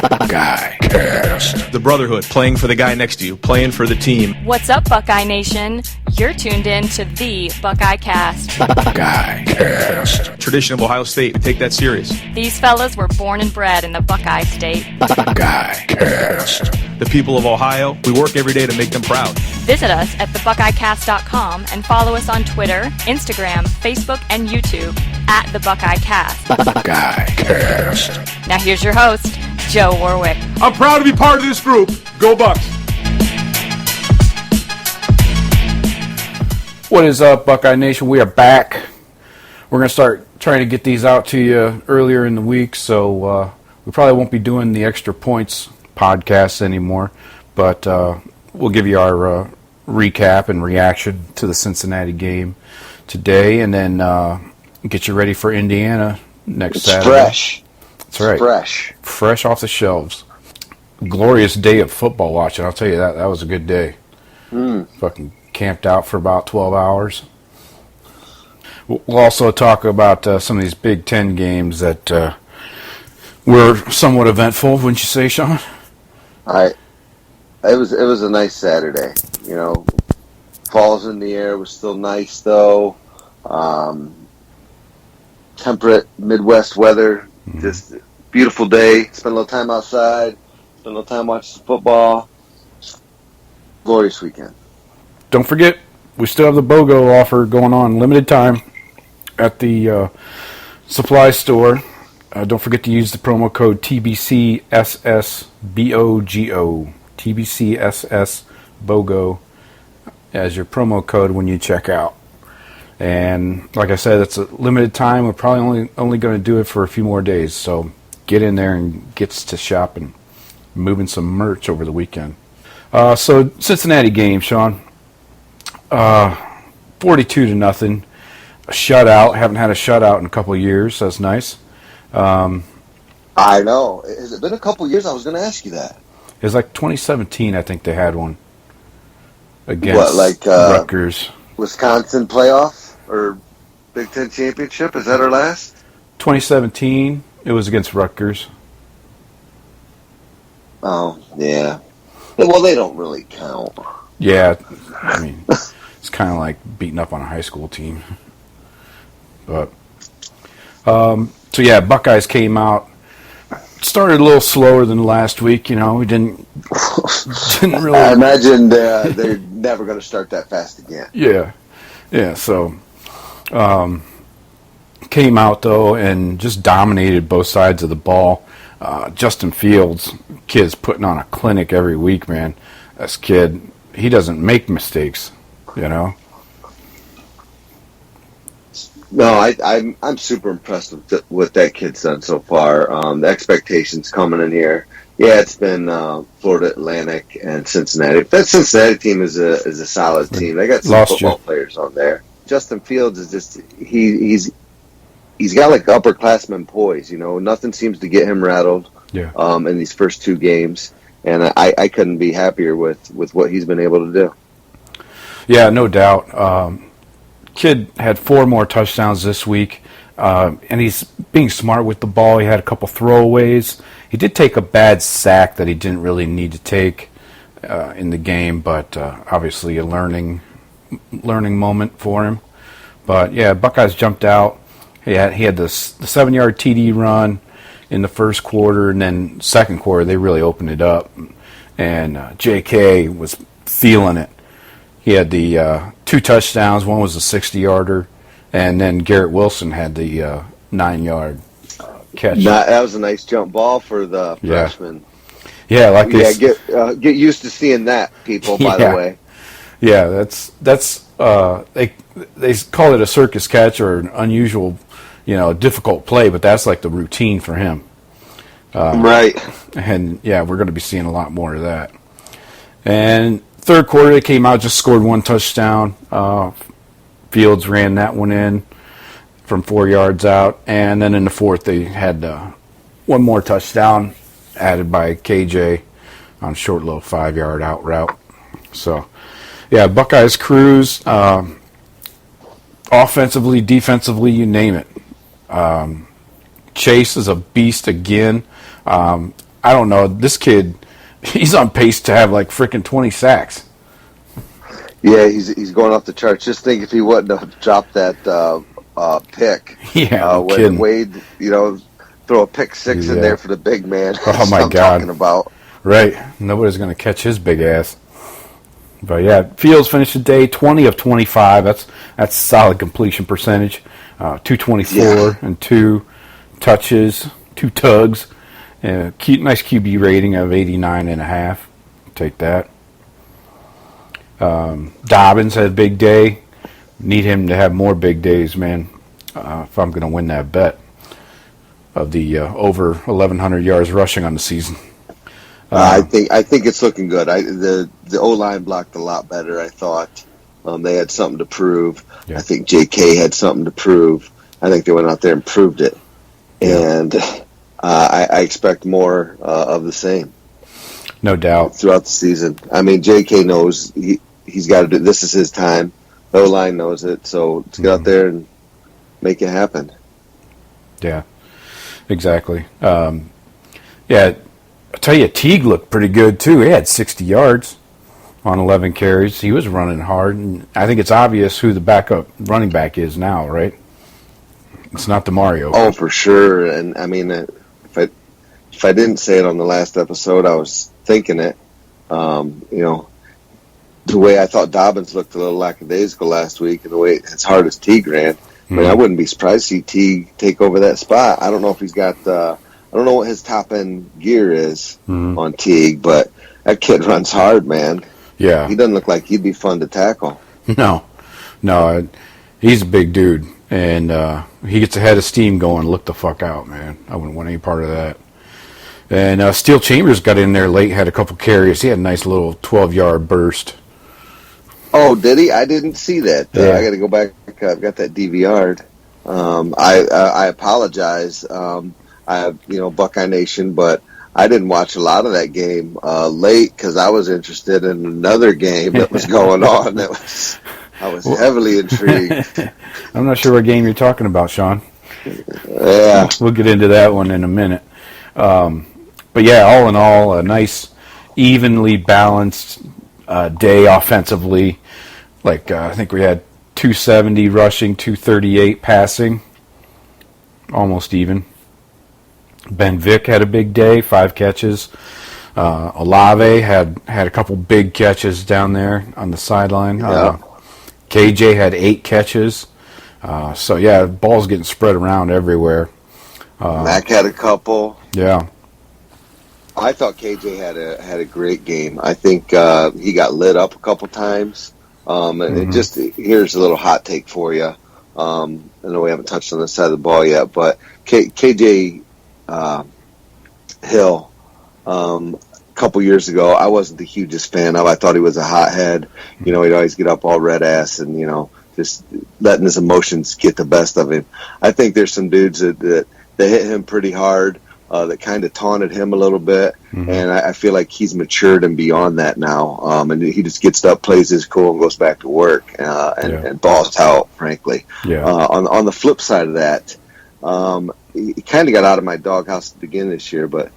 Buckeye Cast. The brotherhood, playing for the guy next to you, playing for the team. What's up, Buckeye Nation? You're tuned in to the Buckeye Cast. Buckeye Cast. Tradition of Ohio State, we take that serious. These fellas were born and bred in the Buckeye State. Buckeye Cast. The people of Ohio, we work every day to make them proud. Visit us at thebuckeyecast.com and follow us on Twitter, Instagram, Facebook, and YouTube at the Buckeye Cast. Buckeye Cast. Now here's your host, Joe Warwick. I'm proud to be part of this group. Go Bucks! What is up, Buckeye Nation? We are back. We're going to start trying to get these out to you earlier in the week, so we probably won't be doing the Extra Points podcasts anymore, but we'll give you our recap and reaction to the Cincinnati game today, and then get you ready for Indiana next Saturday. Fresh. That's right. Fresh off the shelves. Glorious day of football watching. I'll tell you that. That was a good day. Fucking camped out for about 12 hours. We'll also talk about some of these Big Ten games that were somewhat eventful, wouldn't you say, Shawn? It was a nice Saturday. You know, falls in the air was still nice though. Temperate Midwest weather, just beautiful day. Spent a little time outside. Spent a little time watching some football. Glorious weekend. Don't forget, we still have the BOGO offer going on, limited time at the supply store. Don't forget to use the promo code TBCSSBOGO, TBCSSBOGO as your promo code when you check out. And like I said, it's a limited time. We're probably only going to do it for a few more days. So get in there and get to shopping, moving some merch over the weekend. So Cincinnati game, Shawn. 42-0. A shutout. Haven't had a shutout in a couple of years. That's nice. I know. Has it been a couple years? I was going to ask you that. It was like 2017, I think they had one against Rutgers. Wisconsin playoff or Big Ten championship? Is that our last? 2017. It was against Rutgers. Oh, yeah. Well, they don't really count. Yeah, I mean, it's kind of like beating up on a high school team. But, so yeah, Buckeyes came out. Started a little slower than last week, you know. We didn't really. I imagine they're never going to start that fast again. Yeah. So, came out though and just dominated both sides of the ball. Justin Fields, kid's putting on a clinic every week, man. This kid, he doesn't make mistakes, you know. No, I'm super impressed with what that kid's done so far. The expectations coming in here. Yeah, it's been Florida Atlantic and Cincinnati. That Cincinnati team is a solid team. They got some football players on there. Justin Fields is just he's got like upperclassman poise. You know, nothing seems to get him rattled. Yeah. In these first two games, and I couldn't be happier with what he's been able to do. Yeah, no doubt. Kid had 4 more touchdowns this week, and he's being smart with the ball. He had a couple throwaways. He did take a bad sack that he didn't really need to take in the game, but obviously a learning moment for him. But yeah, Buckeyes jumped out. He had the 7-yard TD run in the first quarter, and then second quarter they really opened it up, and J.K. was feeling it. He had the 2 touchdowns. One was a 60-yarder, and then Garrett Wilson had the 9-yard catch. That was a nice jump ball for the freshman. Yeah, like this. Get used to seeing that, people. By the way. Yeah, that's they call it a circus catch or an unusual, difficult play, but that's like the routine for him. Right. And yeah, we're going to be seeing a lot more of that. And third quarter, they came out, just scored 1 touchdown. Fields ran that one in from 4 yards out. And then in the fourth, they had 1 more touchdown added by KJ on a short little 5-yard out route. So, yeah, Buckeyes cruise. Offensively, defensively, you name it. Chase is a beast again. I I don't know. This kid, he's on pace to have like freaking 20 sacks. Yeah, he's going off the charts. Just think if he wouldn't have dropped that pick. Yeah, no when kidding. Wade, throw a pick six in there for the big man. Oh, That's my what I'm God. talking about. Right. Nobody's going to catch his big ass. But, yeah, Fields finished the day 20 of 25. That's solid completion percentage. 224 and 2 touches, 2 tugs. Nice QB rating of 89.5. Take that. Dobbins had a big day. Need him to have more big days, man, if I'm going to win that bet of the over 1,100 yards rushing on the season. I think it's looking good. The O-line blocked a lot better, I thought. They had something to prove. Yeah. I think J.K. had something to prove. I think they went out there and proved it. Yeah. And I expect more of the same. No doubt. Throughout the season. I mean, J.K. knows he's got to do this. Is his time. The O-line knows it. So let's get out there and make it happen. Yeah, exactly. Yeah, I tell you, Teague looked pretty good, too. He had 60 yards on 11 carries. He was running hard, and I think it's obvious who the backup running back is now, right? It's not DeMario. Oh, for sure. And, I mean, if I didn't say it on the last episode, I was thinking it. The way I thought Dobbins looked a little lackadaisical last week and the way as hard as Teague ran, I mean, I wouldn't be surprised to see Teague take over that spot. I don't know if he's got I don't know what his top-end gear is on Teague, but that kid runs hard, man. Yeah. He doesn't look like he'd be fun to tackle. No, he's a big dude, and he gets a head of steam going. Look the fuck out, man. I wouldn't want any part of that. And Steel Chambers got in there late, had a couple carries. He had a nice little 12-yard burst. Oh, did he? I didn't see that. Yeah. I got to go back. I've got that DVR'd. I apologize. Buckeye Nation, but I didn't watch a lot of that game late because I was interested in another game that was going on. I was heavily intrigued. I'm not sure what game you're talking about, Shawn. Yeah. We'll get into that one in a minute. But yeah, all in all, a nice, evenly balanced day offensively. I think we had 270 rushing, 238 passing, almost even. Ben Vick had a big day, 5 catches. Olave had a couple big catches down there on the sideline. Yeah. KJ had 8 catches. So yeah, ball's getting spread around everywhere. Mac had a couple. Yeah. I thought KJ had a great game. I think he got lit up a couple times. And here's a little hot take for you. I know we haven't touched on this side of the ball yet, but KJ Hill, a couple years ago, I wasn't the hugest fan of. I thought he was a hothead. He'd always get up all red ass and just letting his emotions get the best of him. I think there's some dudes that hit him pretty hard. That kind of taunted him a little bit, and I feel like he's matured and beyond that now. And he just gets up, plays his cool, and goes back to work and balls out. Frankly, on the flip side of that, he kind of got out of my doghouse at the beginning of this year. But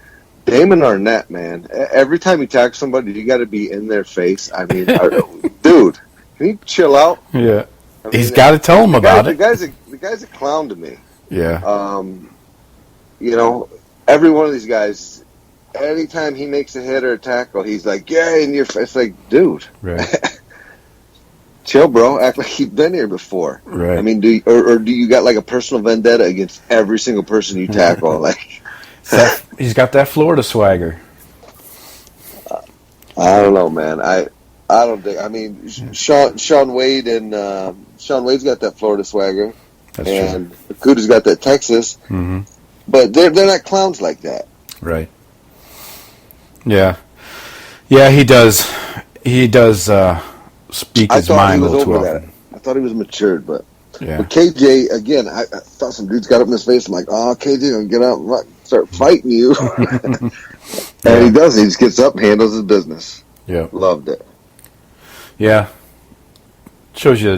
Damon Arnett, man, every time you tackle somebody, you got to be in their face. I mean, dude, can you chill out? Yeah, I mean, he's got to tell him about it. The guy's a clown to me. Yeah. Every one of these guys, anytime he makes a hit or a tackle, he's like, yeah, in your face. Like, dude, Right. chill, bro. Act like you've been here before. Right. I mean, do you got like a personal vendetta against every single person you tackle? Like, He's got that Florida swagger. I don't know, man. I don't think. I mean, Shawn Wade and Shawn Wade's got that Florida swagger, That's and Akuta's got that Texas. Mm-hmm. But they're not clowns like that. Right. Yeah. Yeah, he does. He does speak his mind a little too often. I thought he was matured, but Yeah. KJ, again, I thought some dudes got up in his face. I'm like, oh, KJ, gonna get out and start fighting you. And he doesn't. He just gets up and handles his business. Yeah. Loved it. Yeah. Shows you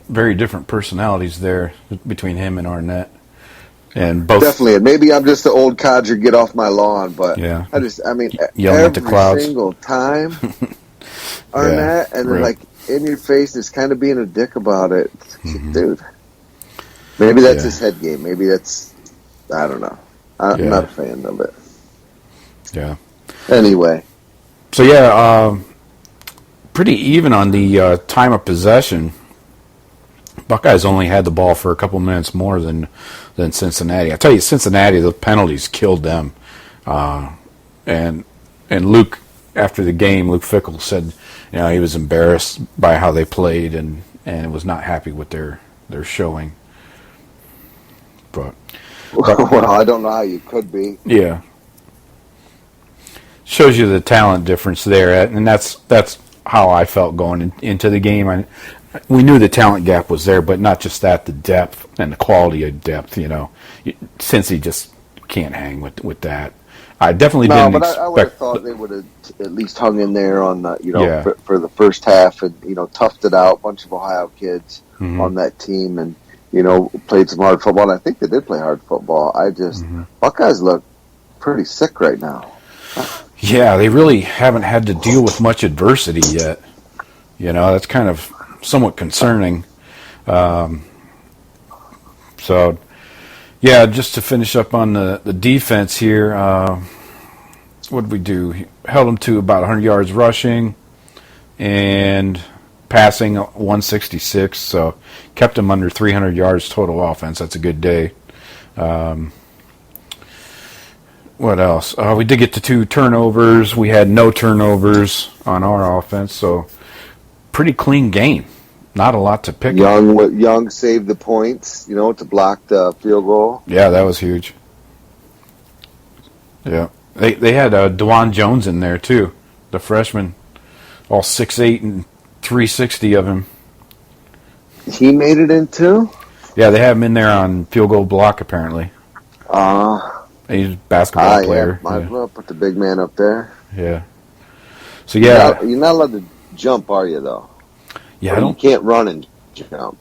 very different personalities there between him and Arnett. And both definitely. And maybe I'm just the old codger, get off my lawn, but yeah, I mean, yelling at the every clouds. single time, Arnett, and then right. like in your face, is kind of being a dick about it, dude. Maybe that's his head game. Maybe that's, I don't know. I'm not a fan of it. Yeah. Anyway. So pretty even on the time of possession. Buckeyes only had the ball for a couple minutes more than Cincinnati. I tell you, Cincinnati, the penalties killed them. And Luke, after the game, Luke Fickell said, he was embarrassed by how they played and was not happy with their showing. But well, I don't know how you could be. Yeah. Shows you the talent difference there, and that's how I felt going into the game. We knew the talent gap was there, but not just that, the depth and the quality of depth. Cincy just can't hang with that. I definitely didn't expect. I would have thought they would have at least hung in there on the for the first half and toughed it out. A bunch of Ohio kids on that team and played some hard football. And I think they did play hard football. Buckeyes look pretty sick right now. Yeah, they really haven't had to deal with much adversity yet. That's kind of somewhat concerning. So, just to finish up on the defense here, what did we do? Held them to about 100 yards rushing and passing 166, so kept them under 300 yards total offense. That's a good day. What else? We did get to 2 turnovers. We had no turnovers on our offense, so pretty clean game. Not a lot to pick. Young saved the points, to block the field goal. Yeah, that was huge. Yeah, they had DeJuan Jones in there too, the freshman, all 6'8" and 360 of him. He made it in too? Yeah, they have him in there on field goal block apparently. He's a basketball player. Yeah, might as well put the big man up there. Yeah. So you're not allowed to jump, are you? Though. Yeah, you can't run and jump.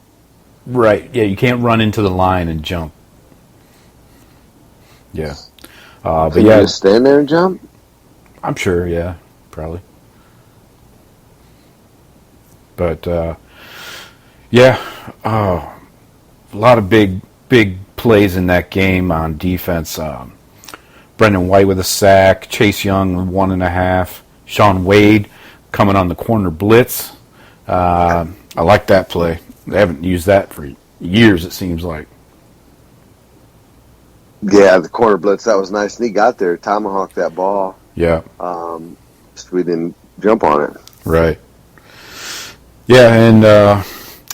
Right. Yeah, you can't run into the line and jump. Yeah. But you just stand there and jump? I'm sure. Yeah, probably. But a lot of big plays in that game on defense. Brendan White with a sack, Chase Young with 1.5, Shawn Wade coming on the corner blitz. I like that play. They haven't used that for years, it seems like. Yeah, the corner blitz, that was nice. And he got there, tomahawked that ball. Yeah. We didn't jump on it. Right. Yeah, and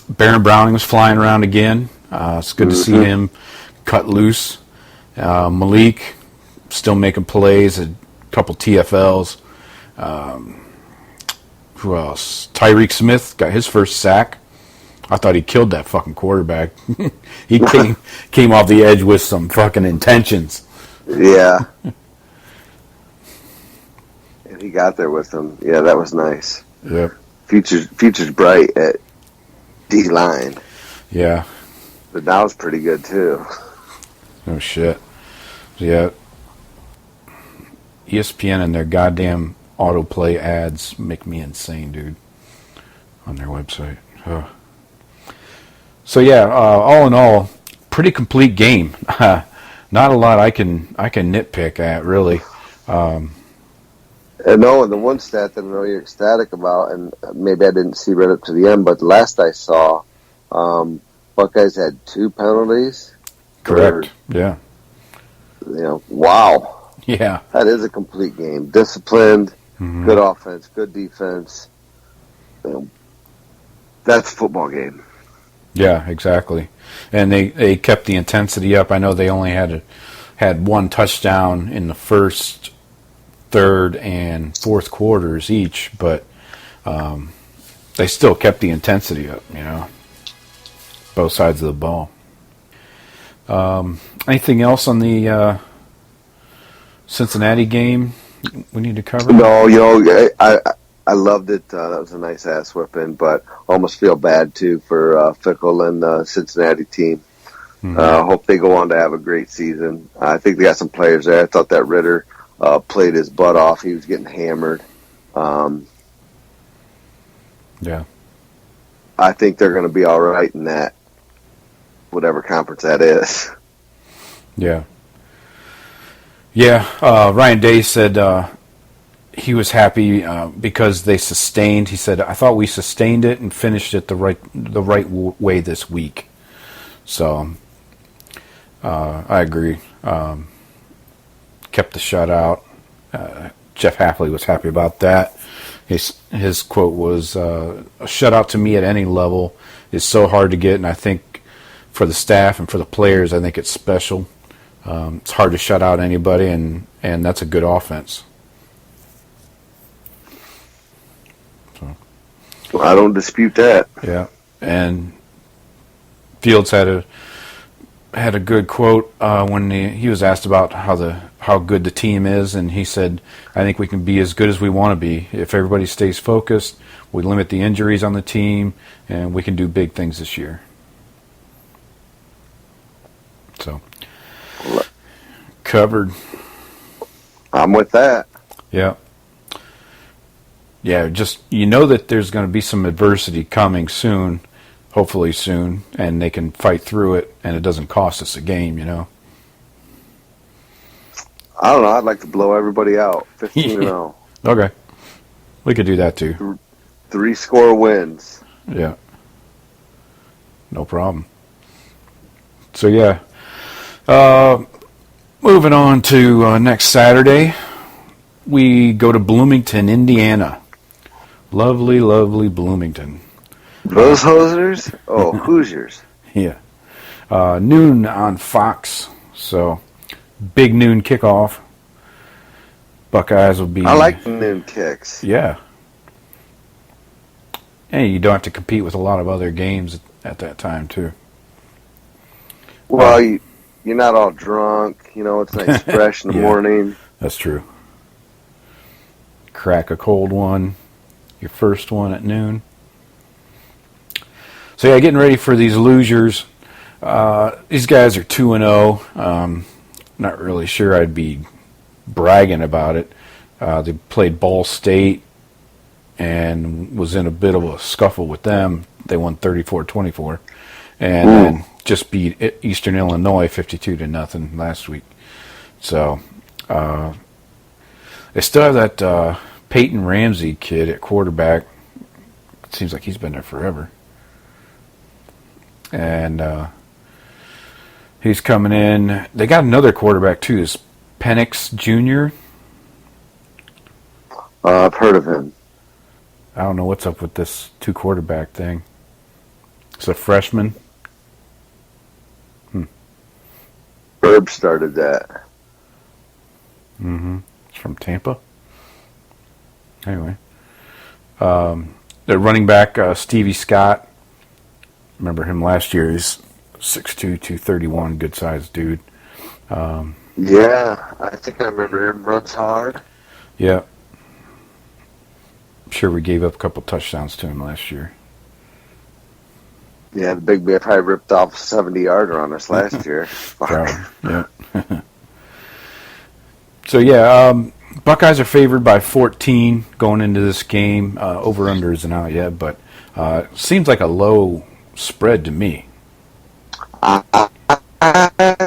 Baron Browning was flying around again. It's good to see him cut loose. Malik still making plays, a couple TFLs. Who else? Tyreek Smith got his first sack. I thought he killed that fucking quarterback. He came off the edge with some fucking intentions. Yeah. And he got there with them. Yeah, that was nice. Yep. Future's bright at D-line. Yeah. But now it's pretty good, too. Oh, shit. Yeah. ESPN and their goddamn autoplay ads make me insane, dude, on their website. Oh. So, all in all, pretty complete game. Not a lot I can nitpick at, really. And the one stat that I know you're ecstatic about, and maybe I didn't see right up to the end, but the last I saw, Buckeyes had 2 penalties. Correct. Yeah. Wow. Yeah. That is a complete game. Disciplined, good offense, good defense. That's a football game. Yeah, exactly. And they kept the intensity up. I know they only had 1 touchdown in the first, third, and fourth quarters each, but they still kept the intensity up, both sides of the ball. Anything else on the Cincinnati game we need to cover? No, I loved it. That was a nice ass whipping, but almost feel bad too for Fickell and the Cincinnati team. Hope they go on to have a great season. I think they got some players there. I thought that Ritter played his butt off. He was getting hammered. Yeah. I think they're going to be all right in that, whatever conference that is. Yeah. Yeah. Ryan Day said he was happy because they sustained. He said, "I thought we sustained it and finished it the right way this week." So I agree. Kept the shutout. Jeff Hafley was happy about that. His quote was, "A shutout to me at any level is so hard to get, and I think for the staff and for the players, I think it's special. It's hard to shut out anybody, and that's a good offense." So, I don't dispute that. yeah, and Fields had a good quote when he was asked about how good the team is, and he said, "I think we can be as good as we want to be. If everybody stays focused, we limit the injuries on the team, and we can do big things this year." So, covered. I'm with that. Yeah. Yeah, just that there's going to be some adversity coming soon, hopefully soon, and they can fight through it, and it doesn't cost us a game, I don't know. I'd like to blow everybody out. 15-0. Okay. We could do that too. 3-score wins. Yeah. No problem. So, yeah. Moving on to next Saturday, we go to Bloomington, Indiana. Lovely, lovely Bloomington. Those Hosers? Oh, Hoosiers. Yeah. Noon on Fox. So, big noon kickoff. Buckeyes will be... I like the noon kicks. Yeah. And you don't have to compete with a lot of other games at that time, too. Well, you're not all drunk. It's nice fresh in the morning. That's true. Crack a cold one. Your first one at noon. So, yeah, getting ready for these losers. These guys are 2-0. Not really sure I'd be bragging about it. They played Ball State and was in a bit of a scuffle with them. They won 34-24. And then just beat Eastern Illinois 52-0 last week. So, they still have that Peyton Ramsey kid at quarterback. It seems like he's been there forever. And he's coming in. They got another quarterback, too. Is Penix Jr.? I've heard of him. I don't know what's up with this two-quarterback thing. It's a freshman. Herb started that. Mm-hmm. It's from Tampa. Anyway. The running back, Stevie Scott. Remember him last year. He's 6'2", 231, good-sized dude. Yeah, I think I remember him. Runs hard. Yeah. I'm sure we gave up a couple touchdowns to him last year. Yeah, the big man probably ripped off a 70-yarder on us last year. Yeah. So, yeah, Buckeyes are favored by 14 going into this game. Over-under isn't out yet, but seems like a low spread to me. I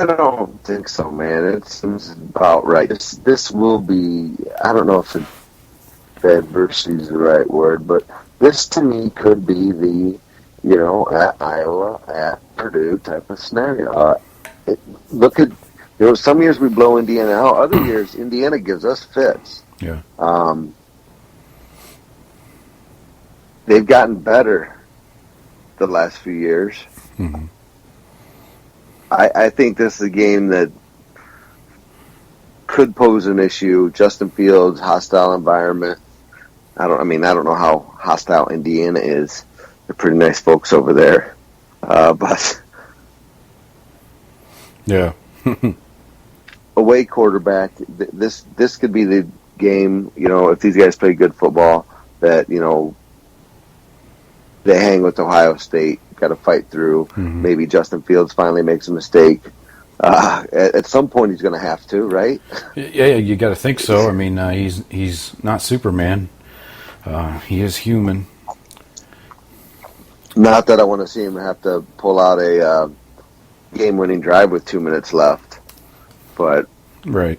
don't think so, man. It seems about right. This will be, I don't know if adversity is the right word, but this to me could be the, at Iowa, at Purdue type of scenario. Look at, some years we blow Indiana out. Other years, Indiana gives us fits. Yeah. They've gotten better the last few years. Mm-hmm. I think this is a game that could pose an issue. Justin Fields, hostile environment. I don't know how hostile Indiana is. They're pretty nice folks over there. But yeah. Away quarterback, this could be the game, if these guys play good football, that, they hang with Ohio State got to fight through. Maybe Justin Fields finally makes a mistake. At some point, he's going to have to, right? Yeah, you got to think so. I mean, he's not Superman. He is human. Not that I want to see him have to pull out a game-winning drive with 2 minutes left, but right.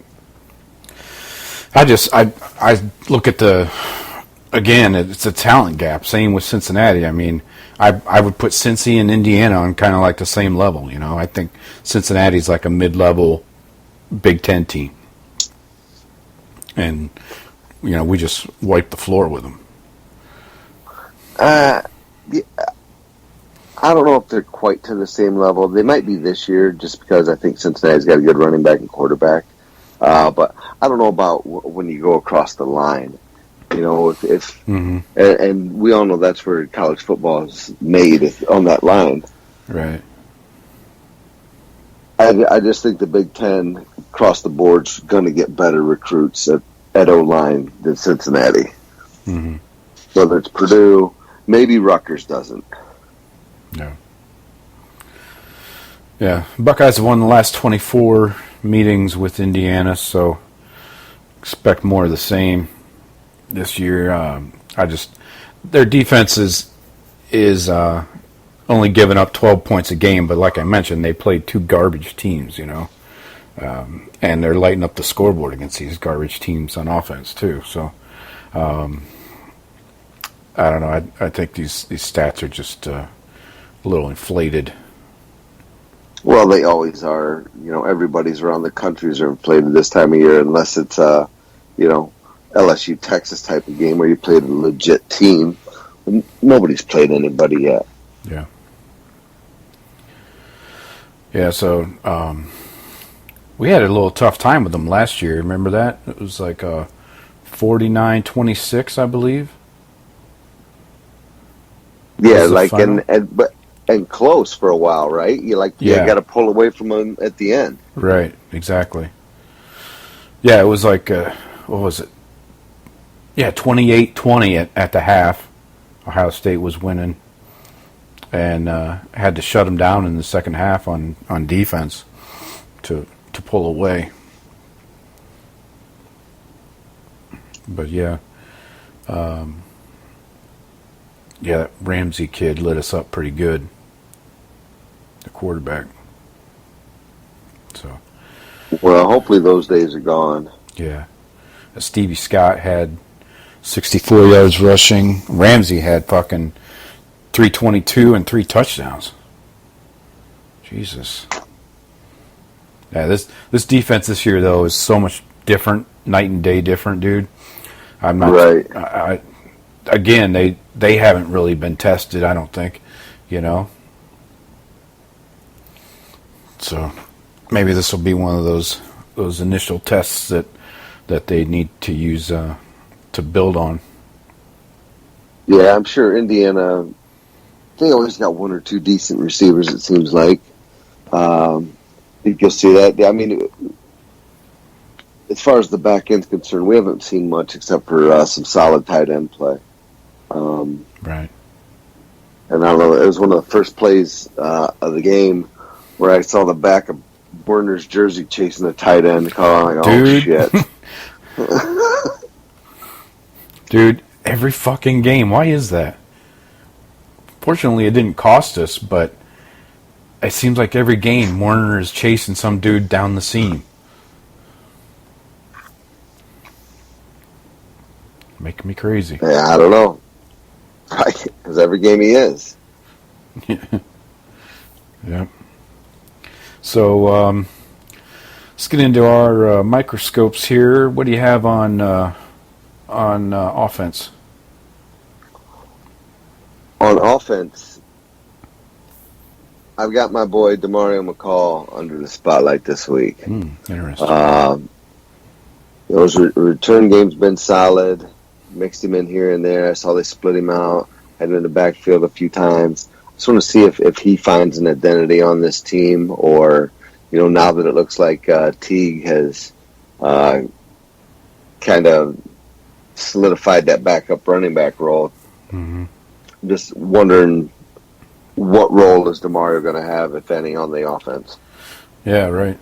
I look at again, it's a talent gap. Same with Cincinnati. I mean, I would put Cincy and Indiana on kind of like the same level. You know, I think Cincinnati's like a mid-level Big Ten team, and you know, we just wiped the floor with them. Yeah, I don't know if they're quite to the same level. They might be this year, just because I think Cincinnati's got a good running back and quarterback. But I don't know about when you go across the line. You know, if and we all know that's where college football is made, on that line. Right. I just think the Big Ten across the board's going to get better recruits at O-line than Cincinnati. Whether it's Purdue, maybe Rutgers doesn't. No. Yeah, Buckeyes have won the last 24 meetings with Indiana, so expect more of the same this year. Their defense is only giving up 12 points a game, but like I mentioned, they played 2 garbage teams, you know, and they're lighting up the scoreboard against these garbage teams on offense too. So I don't know. I think these stats are just a little inflated. Well, they always are. You know, everybody's around the countries are inflated this time of year, unless it's you know, LSU Texas type of game where you played a legit team. Nobody's played anybody yet. Yeah. Yeah. So we had a little tough time with them last year. Remember that? It was like 49-26, I believe. Yeah, like and close for a while, right? You got to pull away from them at the end. Right, exactly. Yeah, it was like what was it? Yeah, 28-20 at the half. Ohio State was winning, and had to shut them down in the second half on defense to pull away. But yeah. Yeah, that Ramsey kid lit us up pretty good. The quarterback. So. Well, hopefully those days are gone. Yeah. Stevie Scott had 64 yards rushing. Ramsey had fucking 322 and 3 touchdowns. Jesus. Yeah, this defense this year though is so much different, night and day different, dude. I'm not right. Again, they haven't really been tested, I don't think, you know. So maybe this will be one of those initial tests that they need to use to build on. Yeah, I'm sure Indiana, they always got 1 or 2 decent receivers, it seems like. I think you'll see that. I mean, as far as the back end's concerned, we haven't seen much except for some solid tight end play. Right. And I don't know, it was one of the first plays of the game where I saw the back of Werner's jersey chasing the tight end. Calling, oh, shit. Dude, every fucking game. Why is that? Fortunately, it didn't cost us, but it seems like every game Werner is chasing some dude down the seam. Making me crazy. Yeah, I don't know. Right, because every game he is. Yeah. So let's get into our microscopes here. What do you have on offense? On offense, I've got my boy Demario McCall under the spotlight this week. Interesting. Those return game's been solid. Mixed him in here and there. I saw they split him out. Had him in the backfield a few times. Just want to see if he finds an identity on this team, or, you know, now that it looks like Teague has kind of solidified that backup running back role. Just wondering what role is DeMario going to have, if any, on the offense? Yeah, right.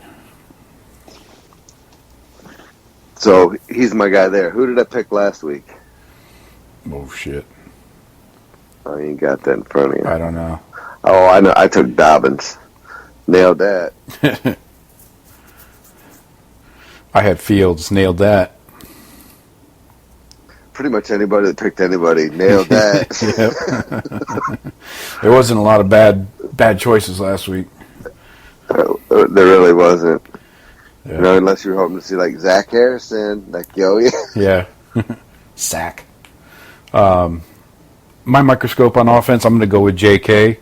So he's my guy there. Who did I pick last week? Oh, shit. Oh, you ain't got that in front of you. I don't know. Oh, I know. I took Dobbins. Nailed that. I had Fields. Nailed that. Pretty much anybody that picked anybody nailed that. There wasn't a lot of bad choices last week. There really wasn't. Yeah. You know, unless you were hoping to see like Zach Harrison, like Yeah. Sack. My microscope on offense, I'm going to go with J.K.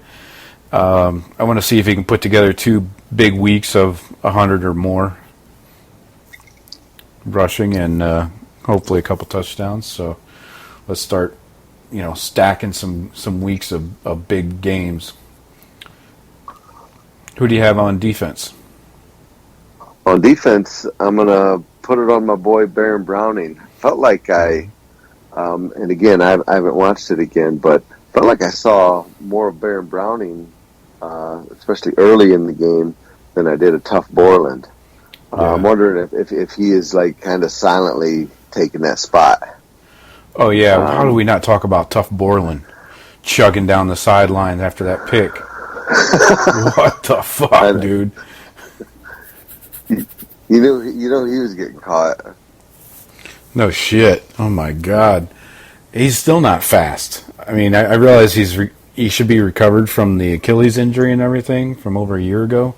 I want to see if he can put together 2 big weeks of 100 or more rushing and hopefully a couple touchdowns. So let's start, stacking some weeks of big games. Who do you have on defense? On defense, I'm going to put it on my boy Baron Browning. Felt like and again, I haven't watched it again, but felt like I saw more of Baron Browning, especially early in the game, than I did of Tough Borland. I'm wondering if he is like kind of silently taking that spot. Oh, yeah. How do we not talk about Tough Borland chugging down the sideline after that pick? What the fuck, dude? You know he was getting caught. No shit. Oh, my God. He's still not fast. I mean, I realize he should be recovered from the Achilles injury and everything from over a year ago.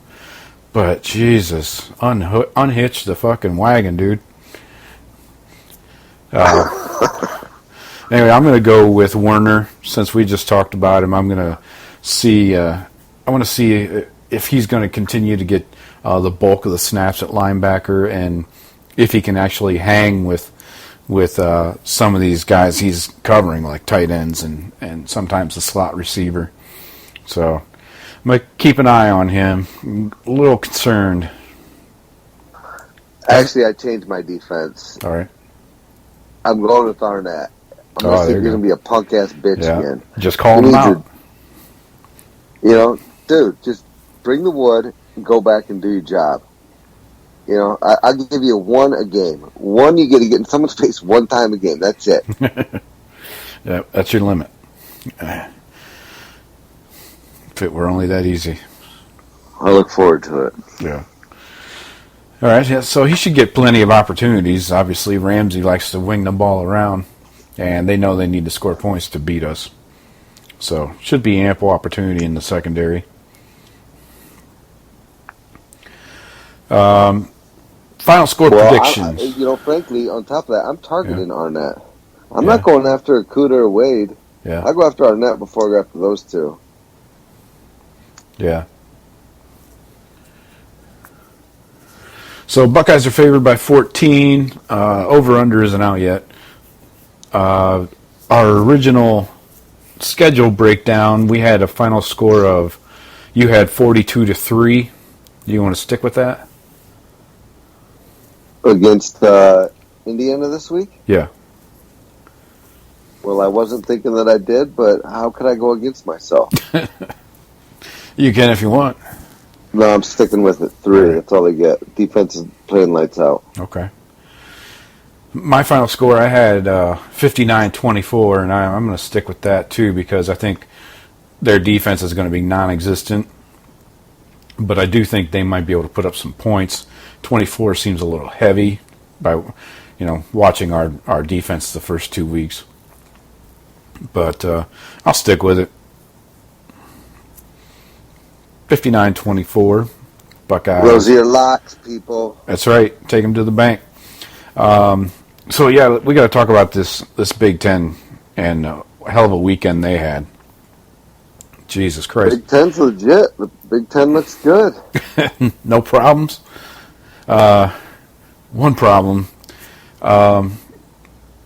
But, Jesus, unhitch the fucking wagon, dude. Anyway, I'm going to go with Werner since we just talked about him. I'm going to see. I want to see if he's going to continue to get the bulk of the snaps at linebacker, and if he can actually hang with some of these guys he's covering, like tight ends and sometimes the slot receiver. So I'm going to keep an eye on him. I'm a little concerned. Actually, I changed my defense. All right. I'm going with Arnett. Unless he's going to be a punk-ass bitch again. Just call him out. Dude, just bring the wood and go back and do your job. I'll give you 1 a game. 1, you get to get in someone's face 1 time a game. That's it. Yeah, that's your limit. If it were only that easy. I look forward to it. Yeah. All right, yeah, so he should get plenty of opportunities. Obviously, Ramsey likes to wing the ball around, and they know they need to score points to beat us. So, should be ample opportunity in the secondary. Final score predictions. Frankly, on top of that, I'm targeting Arnett. I'm not going after Okudah or Wade. Yeah. I go after Arnett before I go after those two. Yeah. So Buckeyes are favored by 14. Over-under isn't out yet. Our original schedule breakdown, we had a final score of, you had 42-3. Do you want to stick with that? Against Indiana this week? Yeah. Well, I wasn't thinking that I did, but how could I go against myself? You can if you want. No, I'm sticking with it. 3. That's all they get. Defense is playing lights out. Okay. My final score, I had 59-24, and I'm going to stick with that too because I think their defense is going to be non-existent. But I do think they might be able to put up some points. 24 seems a little heavy by, watching our defense the first 2 weeks. But I'll stick with it. 59-24, Buckeyes. Rosier locks, people. That's right. Take them to the bank. So, yeah, we got to talk about this Big Ten and a hell of a weekend they had. Jesus Christ. Big Ten's legit. The Big Ten looks good. No problems. One problem.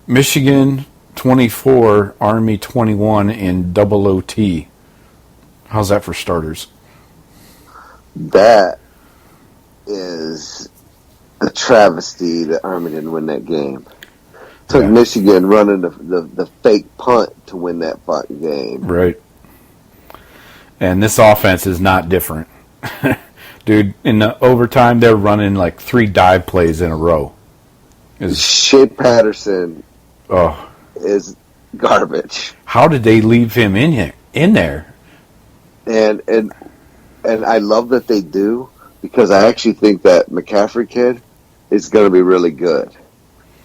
Michigan 24, Army 21 in double OT. How's that for starters? That is a travesty that Army didn't win that game. Took Michigan running the fake punt to win that fucking game. Right. And this offense is not different. Dude, in the overtime, they're running like 3 dive plays in a row. Shea Patterson is garbage. How did they leave him in there? And I love that they do, because I actually think that McCaffrey kid is going to be really good.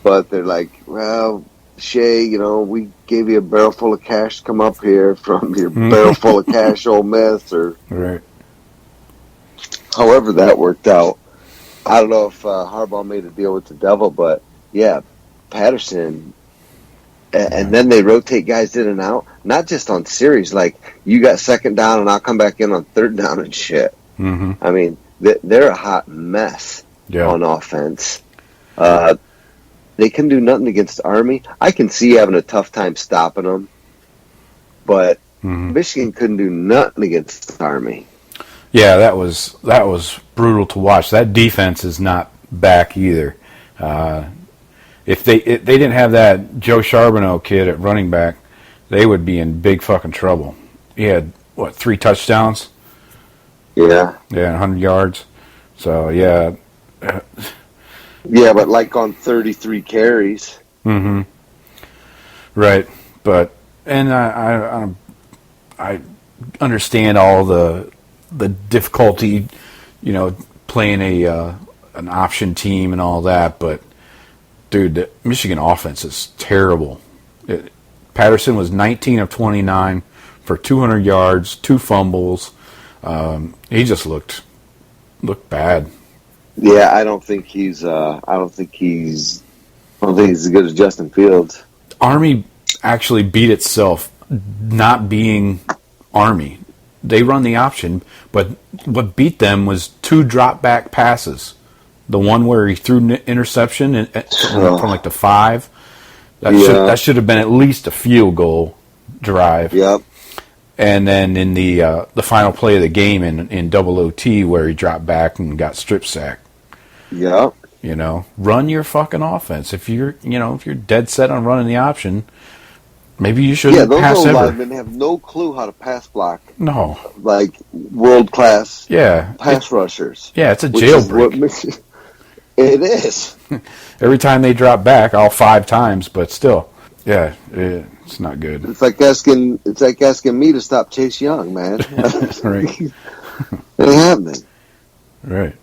But they're like, well, Shea, we gave you a barrel full of cash to come up here from your barrel full of cash Ole Miss, or right. However that worked out. I don't know if Harbaugh made a deal with the devil, but yeah, Patterson. And then they rotate guys in and out, not just on series. Like, you got second down and I'll come back in on third down and shit. Mm-hmm. I mean, they're a hot mess on offense. They can do nothing against Army. I can see having a tough time stopping them, but Michigan couldn't do nothing against Army. Yeah, that was brutal to watch. That defense is not back either. If they didn't have that Joe Charbonneau kid at running back, they would be in big fucking trouble. He had 3 touchdowns? Yeah, 100 yards. So yeah. Yeah, but like on 33 carries. Mm-hmm. Right, but I understand all the difficulty, playing an option team and all that, but dude, the Michigan offense is terrible. Patterson was 19 of 29 for 200 yards, 2 fumbles. He just looked bad. Yeah, I don't think he's as good as Justin Fields. Army actually beat itself not being Army. They run the option, but what beat them was 2 drop back passes. The one where he threw an interception from like the 5. That should have been at least a field goal drive. Yep. And then in the final play of the game in double OT where he dropped back and got strip sacked. Yep. Run your fucking offense. If you're dead set on running the option, maybe you shouldn't pass ever. Yeah, those linemen have no clue how to pass block. No. Like world class pass rushers. Yeah, it's a jailbreak. It is. Every time they drop back, all 5 times, but still, yeah, it's not good. It's like asking me to stop Chase Young, man. Right. It ain't happening. Right.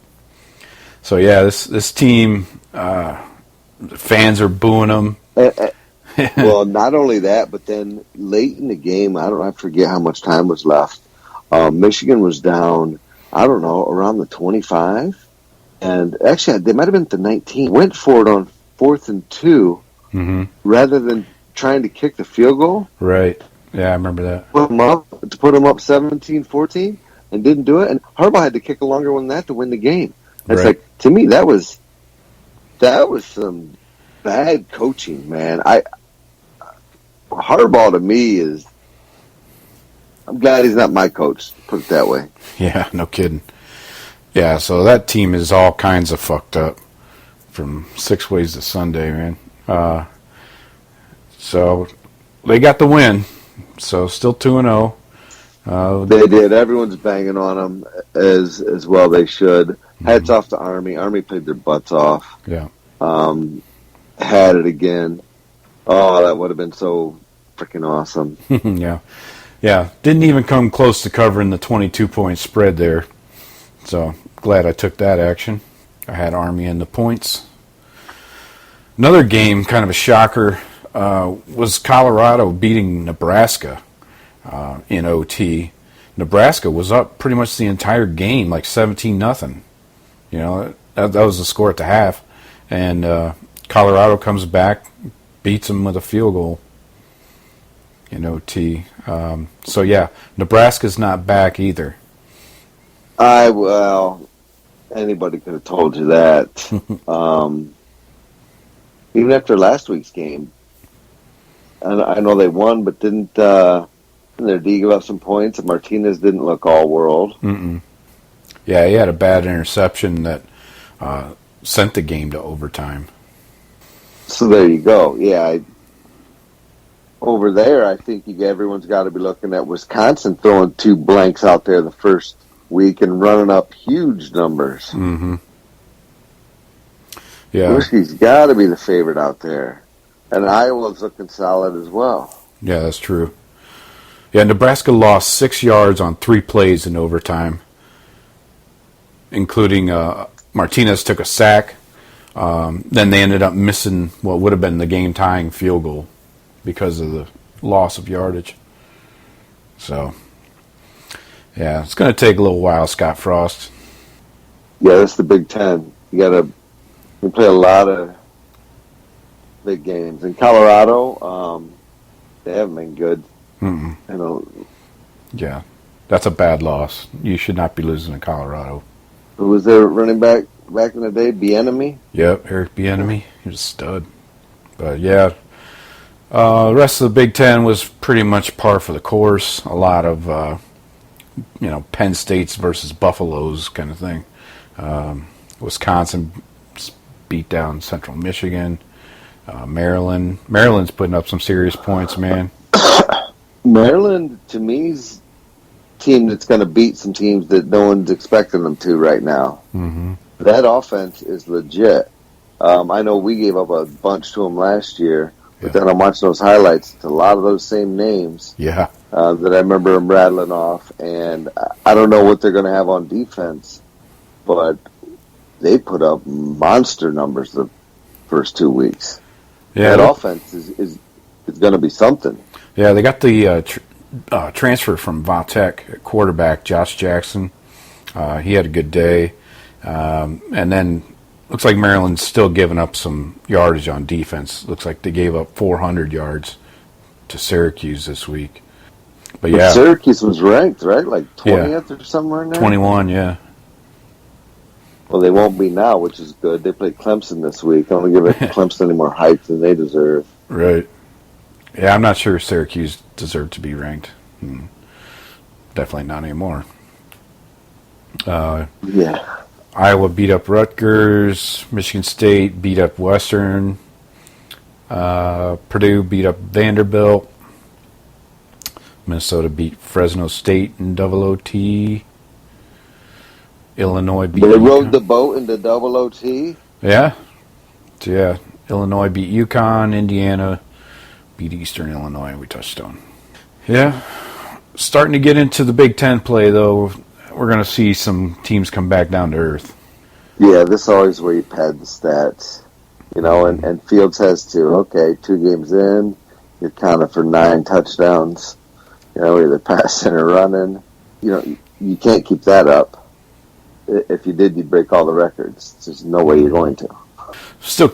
So yeah, this team, fans are booing them. Well, not only that, but then late in the game, I forget how much time was left. Michigan was down, around the 25. And actually, they might have been at the 19. Went for it on 4th and 2 rather than trying to kick the field goal. Right. Yeah, I remember that. Put them up 17-14 and didn't do it. And Harbaugh had to kick a longer one than that to win the game. It's like, to me, that was some bad coaching, man. Harbaugh to me is. I'm glad he's not my coach. Put it that way. Yeah, no kidding. Yeah, so that team is all kinds of fucked up from 6 ways to Sunday, man. So they got the win. So still 2-0. They did. Everyone's banging on them as well. They should. Hats off to Army. Army played their butts off. Yeah. Had it again. Oh, that would have been so freaking awesome. Yeah. Yeah. Didn't even come close to covering the 22-point spread there. So glad I took that action. I had Army in the points. Another game, kind of a shocker, was Colorado beating Nebraska in OT. Nebraska was up pretty much the entire game, like 17-0. That was the score at the half. And Colorado comes back, beats them with a field goal in OT. So, yeah, Nebraska's not back either. Anybody could have told you that. Even after last week's game. I know they won, but didn't their D give up some points, and Martinez didn't look all world. Mm-mm. Yeah, he had a bad interception that sent the game to overtime. So there you go. Yeah, over there, I think everyone's got to be looking at Wisconsin throwing 2 blanks out there the first week and running up huge numbers. Mm-hmm. Yeah. Whiskey's got to be the favorite out there. And Iowa's looking solid as well. Yeah, that's true. Yeah, Nebraska lost 6 yards on 3 plays in overtime, including Martinez took a sack. Then they ended up missing what would have been the game-tying field goal because of the loss of yardage. So, yeah, it's going to take a little while, Scott Frost. Yeah, that's the Big Ten. You play a lot of big games. In Colorado, they haven't been good. Mm-mm. You know, Yeah, that's a bad loss. You should not be losing to Colorado. who was their running back in the day? Bieniemy? Yep, Eric Bieniemy. He was a stud. But, yeah, the rest of the Big Ten was pretty much par for the course. A lot of, Penn State's versus Buffalo's kind of thing. Wisconsin beat down Central Michigan. Maryland's putting up some serious points, man. Maryland, to me, is a team that's going to beat some teams that no one's expecting them to right now. Mm-hmm. That offense is legit. I know we gave up a bunch to them last year, but then I'm watching those highlights. It's a lot of those same names Yeah. that I remember them rattling off, and I don't know what they're going to have on defense, but they put up monster numbers the first 2 weeks. Yeah, That offense is going to be something. Yeah, they got the transfer from Valtech at quarterback, Josh Jackson. He had a good day. And then looks like Maryland's still giving up some yardage on defense. Looks like they gave up 400 yards to Syracuse this week. But yeah, Syracuse was ranked, right? Like 20th or somewhere in there? 21, yeah. Well, they won't be now, which is good. They play Clemson this week. I don't give Clemson any more hype than they deserve. Right. Yeah, I'm not sure Syracuse deserved to be ranked. Definitely not anymore. Yeah. Iowa beat up Rutgers. Michigan State beat up Western. Purdue beat up Vanderbilt. Minnesota beat Fresno State in double OT. Illinois beat They rode UConn. the boat into double OT. Yeah. So, yeah. Illinois beat UConn. Indiana beat Eastern Illinois. We touched on. Yeah. Starting to get into the Big Ten play, though. We're going to see some teams come back down to earth. Yeah, this is always where you pad the stats. And Fields has to, 2 games in, you're counted for 9 touchdowns. Either passing or running. You can't keep that up. If you did, you'd break all the records. There's no way you're going to. Still,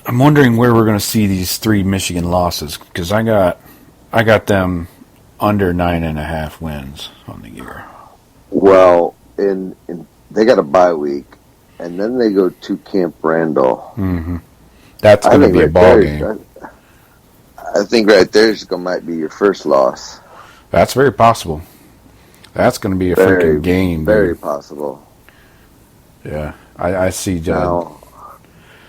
I'm wondering where we're going to see these 3 Michigan losses, because I got them under 9.5 wins on the year. Well, they got a bye week, and then they go to Camp Randall. Mm-hmm. That's going to be a ball game. I think right there might be your first loss. That's very possible. That's going to be a freaking game. Very dude. possible. Yeah, I see. Now,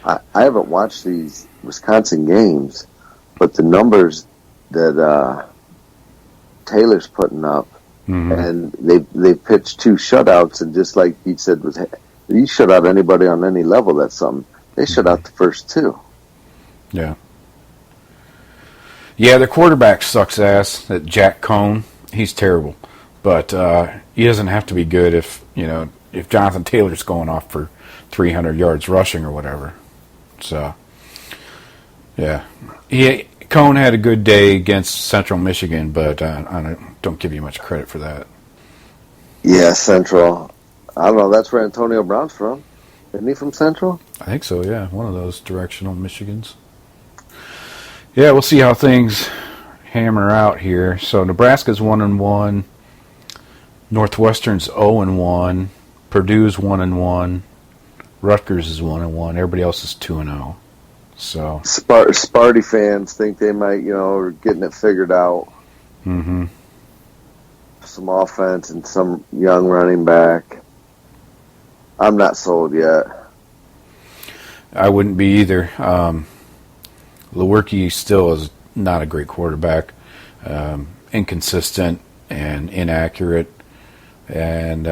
I haven't watched these Wisconsin games, but the numbers that Taylor's putting up, and they pitched 2 shutouts, and just like you said, you shut out anybody on any level, that's something. They shut out the first 2. Yeah. Yeah, their quarterback sucks ass. That Jack Cohn, he's terrible, but he doesn't have to be good if Jonathan Taylor's going off for 300 yards rushing or whatever. So, yeah, Cohn had a good day against Central Michigan, but I don't give you much credit for that. Yeah, Central. I don't know. That's where Antonio Brown's from. Isn't he from Central? I think so, yeah. One of those directional Michigans. Yeah, we'll see how things hammer out here. So Nebraska's 1-1. Northwestern's 0-1. Purdue's 1-1. Rutgers is 1-1. Everybody else is 2-0. So Sparty fans think they might, are getting it figured out. Mm-hmm. Some offense and some young running back. I'm not sold yet. I wouldn't be either. Lewerke still is not a great quarterback. Inconsistent and inaccurate. And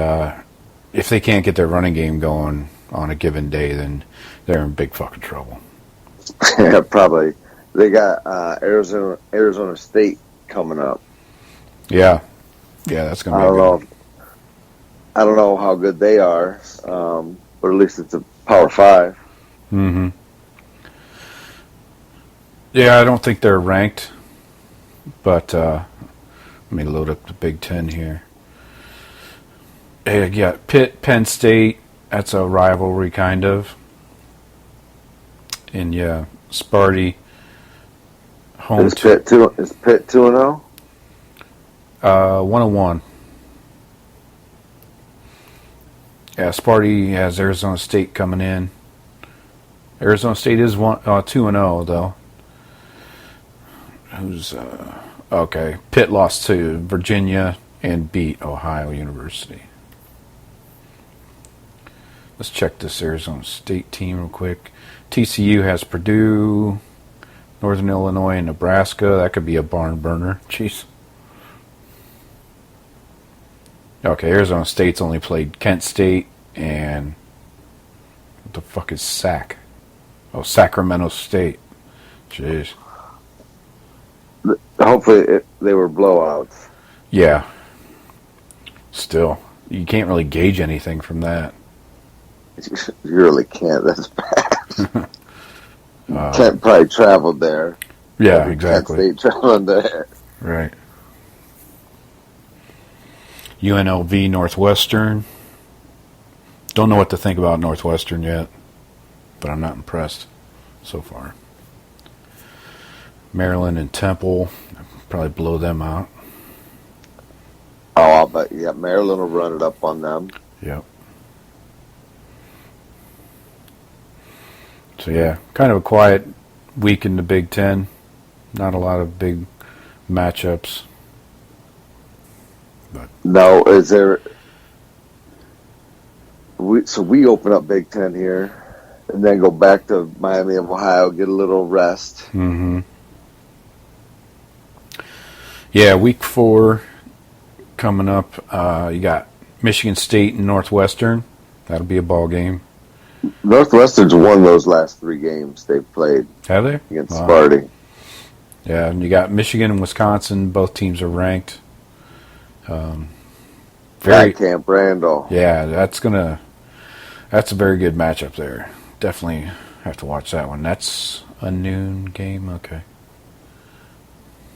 if they can't get their running game going on a given day, then they're in big fucking trouble. Yeah, probably. They got Arizona State coming up. Yeah, that's gonna be. I don't know how good they are, but at least it's a Power 5. Mm-hmm. Yeah, I don't think they're ranked, but let me load up the Big Ten here. Hey, yeah, Pitt, Penn State. That's a rivalry, kind of. And yeah, Sparty. Home Is Pitt 2-0? 101. Yeah, Sparty has Arizona State coming in. Arizona State is 2-0 though. Who's okay? Pitt lost to Virginia and beat Ohio University. Let's check this Arizona State team real quick. TCU has Purdue, Northern Illinois, and Nebraska. That could be a barn burner. Jeez. Okay, Arizona State's only played Kent State and what the fuck is SAC? Oh, Sacramento State. Jeez. Hopefully they were blowouts. Yeah. Still, you can't really gauge anything from that. You really can't. That's bad. Kent probably traveled there. Yeah, exactly. Kent State traveled there. Right. UNLV Northwestern. Don't know what to think about Northwestern yet, but I'm not impressed so far. Maryland and Temple. I'll probably blow them out. Oh, I'll bet. Yeah, Maryland will run it up on them. Yep. So yeah, kind of a quiet week in the Big Ten. Not a lot of big matchups. But no, is there? We open up Big Ten here, and then go back to Miami of Ohio, get a little rest. Mm-hmm. Yeah, week 4 coming up. You got Michigan State and Northwestern. That'll be a ball game. Northwestern's won those last 3 games they've played. Have they? Against Sparty. Yeah, and you got Michigan and Wisconsin. Both teams are ranked. Camp Randall. Yeah, that's a very good matchup there. Definitely have to watch that one. That's a noon game. Okay.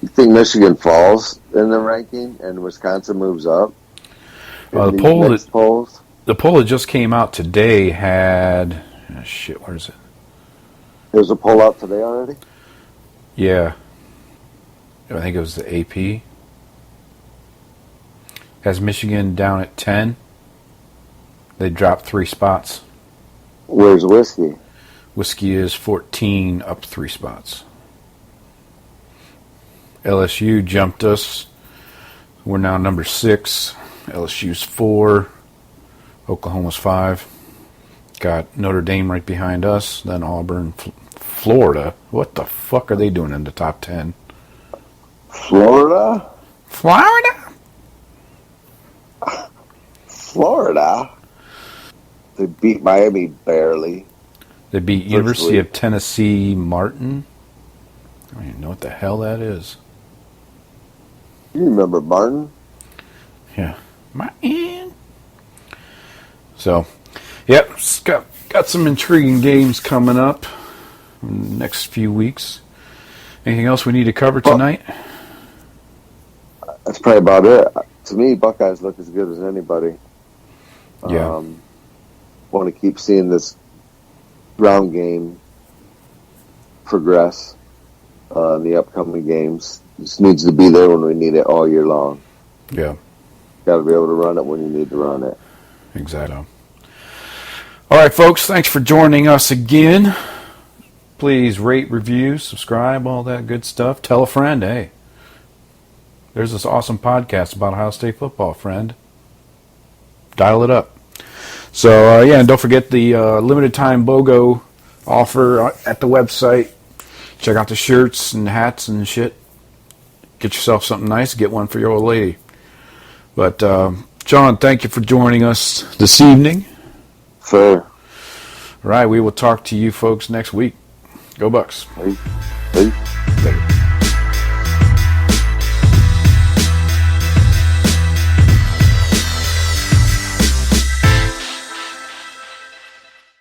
You think Michigan falls in the ranking and Wisconsin moves up? The poll that just came out today had where is it? There's a poll out today already? Yeah. I think it was the AP. Has Michigan down at 10. They dropped 3 spots. Where's Whiskey? Whiskey is 14, up 3 spots. LSU jumped us. We're now number 6. LSU's 4. Oklahoma's 5. Got Notre Dame right behind us. Then Auburn, Florida. What the fuck are they doing in the top 10? Florida? They beat Miami barely. They beat University of Tennessee Martin. I don't even know what the hell that is. You remember Martin? Yeah. Martin. So, yep, got some intriguing games coming up in the next few weeks. Anything else we need to cover tonight? That's probably about it. To me, Buckeyes look as good as anybody. Yeah. Want to keep seeing this ground game progress in the upcoming games. This needs to be there when we need it all year long. Yeah. Got to be able to run it when you need to run it. Exactly. All right, folks, thanks for joining us again. Please rate, review, subscribe, all that good stuff. Tell a friend, hey. There's this awesome podcast about Ohio State football, friend. Dial it up. So, and don't forget the limited time BOGO offer at the website. check out the shirts and hats and shit. Get yourself something nice. Get one for your old lady. But, Shawn, thank you for joining us this evening. Fair. All right, we will talk to you folks next week. Go Bucks. Hey. Later.